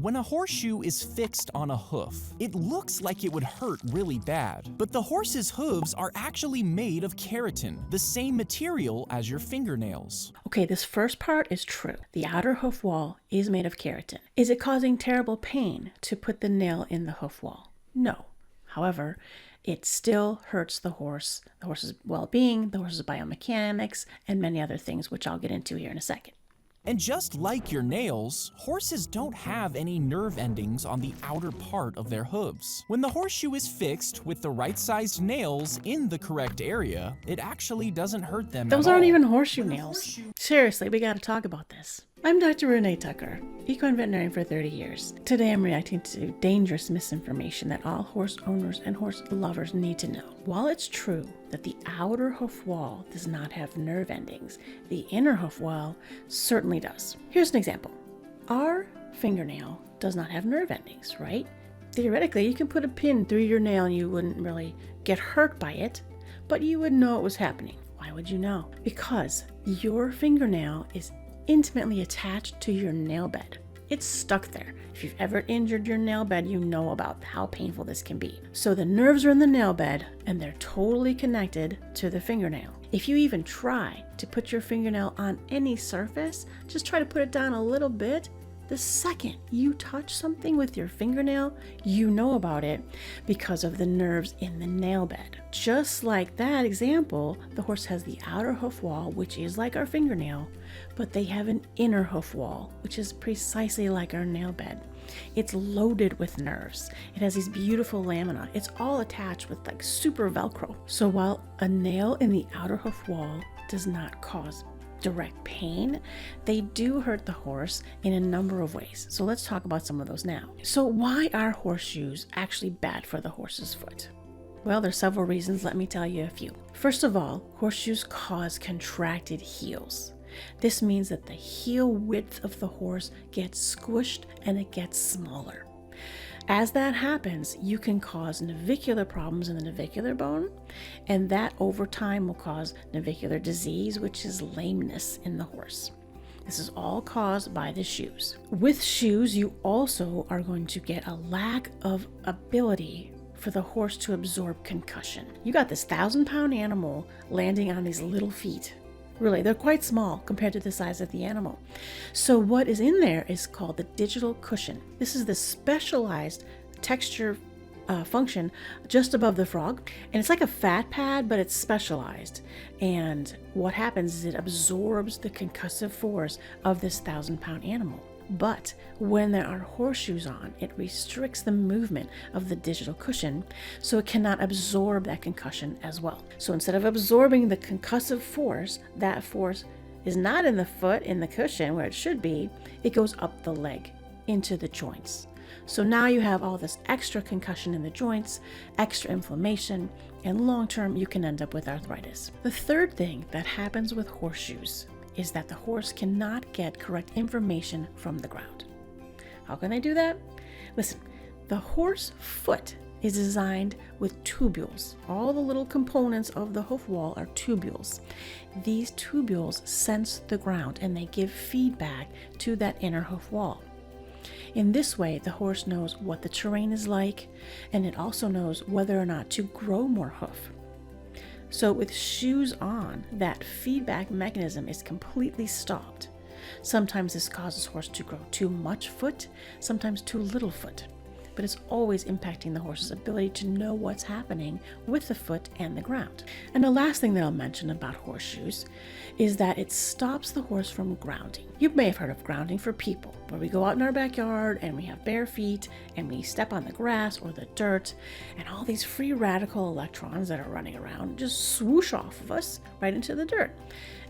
When a horseshoe is fixed on a hoof, it looks like it would hurt really bad. But the horse's hooves are actually made of keratin, the same material as your fingernails. Okay, this first part is true. The outer hoof wall is made of keratin. Is it causing terrible pain to put the nail in the hoof wall? No. However, it still hurts the horse's well-being, the horse's biomechanics, and many other things, which I'll get into here in a second. And just like your nails, horses don't have any nerve endings on the outer part of their hooves. When the horseshoe is fixed with the right-sized nails in the correct area, it actually doesn't hurt them Those at aren't all. even horseshoe nails. Seriously, we gotta talk about this. I'm Dr. Renee Tucker, equine veterinarian for 30 years. Today I'm reacting to dangerous misinformation that all horse owners and horse lovers need to know. While it's true that the outer hoof wall does not have nerve endings, the inner hoof wall certainly does. Here's an example. Our fingernail does not have nerve endings, right? Theoretically, you can put a pin through your nail and you wouldn't really get hurt by it, but you would know it was happening. Why would you know? Because your fingernail is intimately attached to your nail bed. It's stuck there. If you've ever injured your nail bed, you know about how painful this can be. So the nerves are in the nail bed and they're totally connected to the fingernail. If you even try to put your fingernail on any surface, just try to put it down a little bit. The second you touch something with your fingernail, you know about it because of the nerves in the nail bed. Just like that example, the horse has the outer hoof wall, which is like our fingernail, but they have an inner hoof wall, which is precisely like our nail bed. It's loaded with nerves. It has these beautiful lamina. It's all attached with like super Velcro. So while a nail in the outer hoof wall does not cause direct pain, they do hurt the horse in a number of ways. So let's talk about some of those now. So why are horseshoes actually bad for the horse's foot? Well, there's several reasons. Let me tell you a few. First of all, horseshoes cause contracted heels. This means that the heel width of the horse gets squished and it gets smaller. As that happens, you can cause navicular problems in the navicular bone, and that over time will cause navicular disease, which is lameness in the horse. This is all caused by the shoes. With shoes, you also are going to get a lack of ability for the horse to absorb concussion. You got this 1,000-pound animal landing on these little feet. Really, they're quite small compared to the size of the animal. So what is in there is called the digital cushion. This is the specialized texture function just above the frog. And it's like a fat pad, but it's specialized. And what happens is it absorbs the concussive force of this 1,000-pound animal. But when there are horseshoes on, it restricts the movement of the digital cushion, so it cannot absorb that concussion as well. So instead of absorbing the concussive force, that force is not in the foot, in the cushion where it should be, it goes up the leg into the joints. So now you have all this extra concussion in the joints, extra inflammation, and long term you can end up with arthritis. The third thing that happens with horseshoes is that the horse cannot get correct information from the ground. How can they do that? Listen, the horse foot is designed with tubules. All the little components of the hoof wall are tubules. These tubules sense the ground and they give feedback to that inner hoof wall. In this way, the horse knows what the terrain is like, and it also knows whether or not to grow more hoof. So with shoes on, that feedback mechanism is completely stopped. Sometimes this causes horse to grow too much foot, sometimes too little foot. But it's always impacting the horse's ability to know what's happening with the foot and the ground. And the last thing that I'll mention about horseshoes is that it stops the horse from grounding. You may have heard of grounding for people, where we go out in our backyard and we have bare feet and we step on the grass or the dirt, and all these free radical electrons that are running around just swoosh off of us right into the dirt.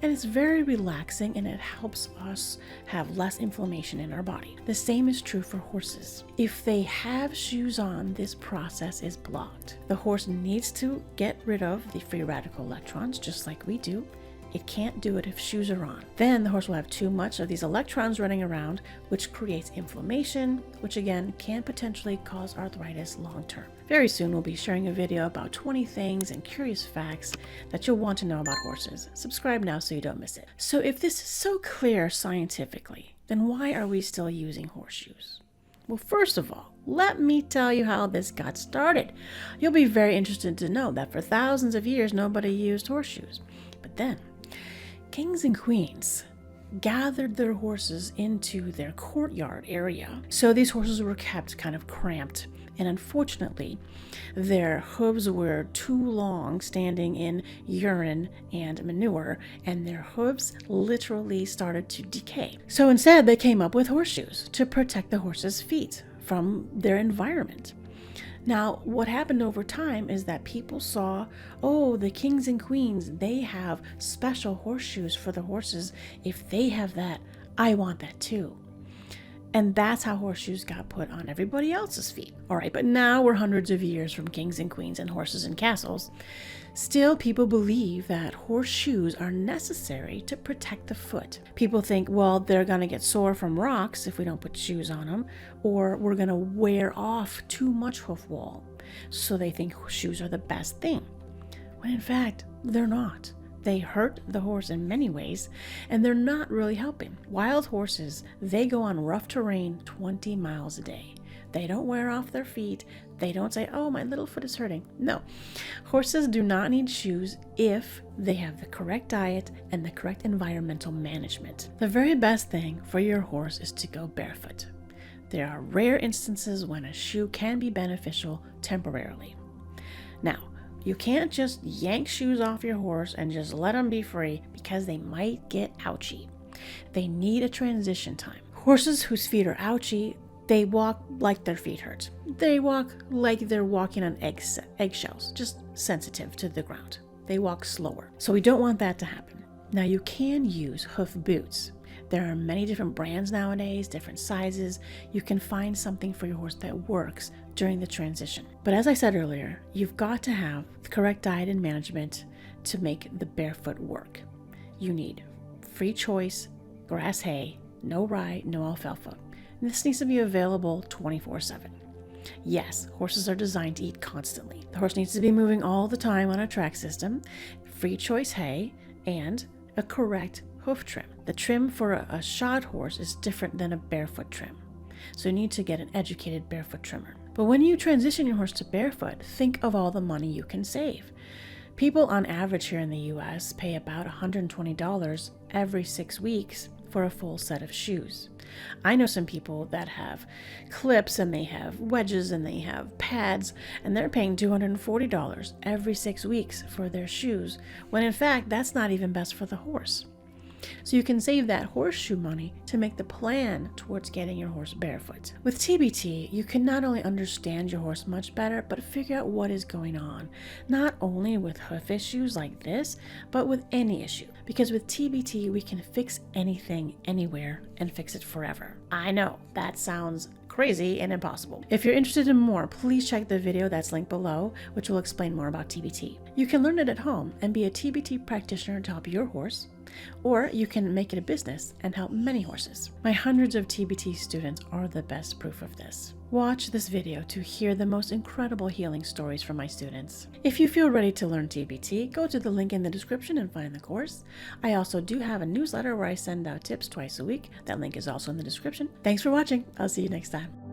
And it's very relaxing and it helps us have less inflammation in our body. The same is true for horses. If they have shoes on, this process is blocked. The horse needs to get rid of the free radical electrons, just like we do. It can't do it if shoes are on. Then the horse will have too much of these electrons running around, which creates inflammation, which again can potentially cause arthritis long term. Very soon we'll be sharing a video about 20 things and curious facts that you'll want to know about horses. Subscribe now so you don't miss it. So if this is so clear scientifically, then why are we still using horseshoes? Well, first of all, let me tell you how this got started. You'll be very interested to know that for thousands of years, nobody used horseshoes. But then, kings and queens gathered their horses into their courtyard area. So these horses were kept kind of cramped, and unfortunately, their hooves were too long standing in urine and manure, and their hooves literally started to decay. So instead, they came up with horseshoes to protect the horses' feet from their environment. Now, what happened over time is that people saw, oh, the kings and queens, they have special horseshoes for the horses. If they have that, I want that too. And that's how horseshoes got put on everybody else's feet. All right, but now we're hundreds of years from kings and queens and horses and castles. Still, people believe that horseshoes are necessary to protect the foot. People think, well, they're going to get sore from rocks if we don't put shoes on them, or we're going to wear off too much hoof wall. So they think shoes are the best thing, when in fact, they're not. They hurt the horse in many ways, and they're not really helping. Wild horses, they go on rough terrain 20 miles a day. They don't wear off their feet. They don't say, oh, my little foot is hurting. No, horses do not need shoes if they have the correct diet and the correct environmental management. The very best thing for your horse is to go barefoot. There are rare instances when a shoe can be beneficial temporarily. Now, you can't just yank shoes off your horse and just let them be free because they might get ouchy. They need a transition time. Horses whose feet are ouchy, they walk like their feet hurt. They walk like they're walking on eggshells, just sensitive to the ground. They walk slower. So we don't want that to happen. Now you can use hoof boots. There are many different brands nowadays, different sizes. You can find something for your horse that works during the transition. But as I said earlier, you've got to have the correct diet and management to make the barefoot work. You need free choice, grass hay, no rye, no alfalfa. This needs to be available 24/7. Yes, horses are designed to eat constantly. The horse needs to be moving all the time on a track system, free choice hay, and a correct hoof trim. The trim for a shod horse is different than a barefoot trim. So you need to get an educated barefoot trimmer. But when you transition your horse to barefoot, think of all the money you can save. People on average here in the US pay about $120 every 6 weeks for a full set of shoes. I know some people that have clips and they have wedges and they have pads, and they're paying $240 every 6 weeks for their shoes, when in fact that's not even best for the horse. So you can save that horseshoe money to make the plan towards getting your horse barefoot. With TBT, you can not only understand your horse much better, but figure out what is going on, not only with hoof issues like this, but with any issue. Because with TBT, we can fix anything, anywhere, and fix it forever. I know, that sounds crazy and impossible. If you're interested in more, please check the video that's linked below, which will explain more about TBT. You can learn it at home and be a TBT practitioner to help your horse, or you can make it a business and help many horses. My hundreds of TBT students are the best proof of this. Watch this video to hear the most incredible healing stories from my students. If you feel ready to learn TBT, go to the link in the description and find the course. I also do have a newsletter where I send out tips twice a week. That link is also in the description. Thanks for watching. I'll see you next time.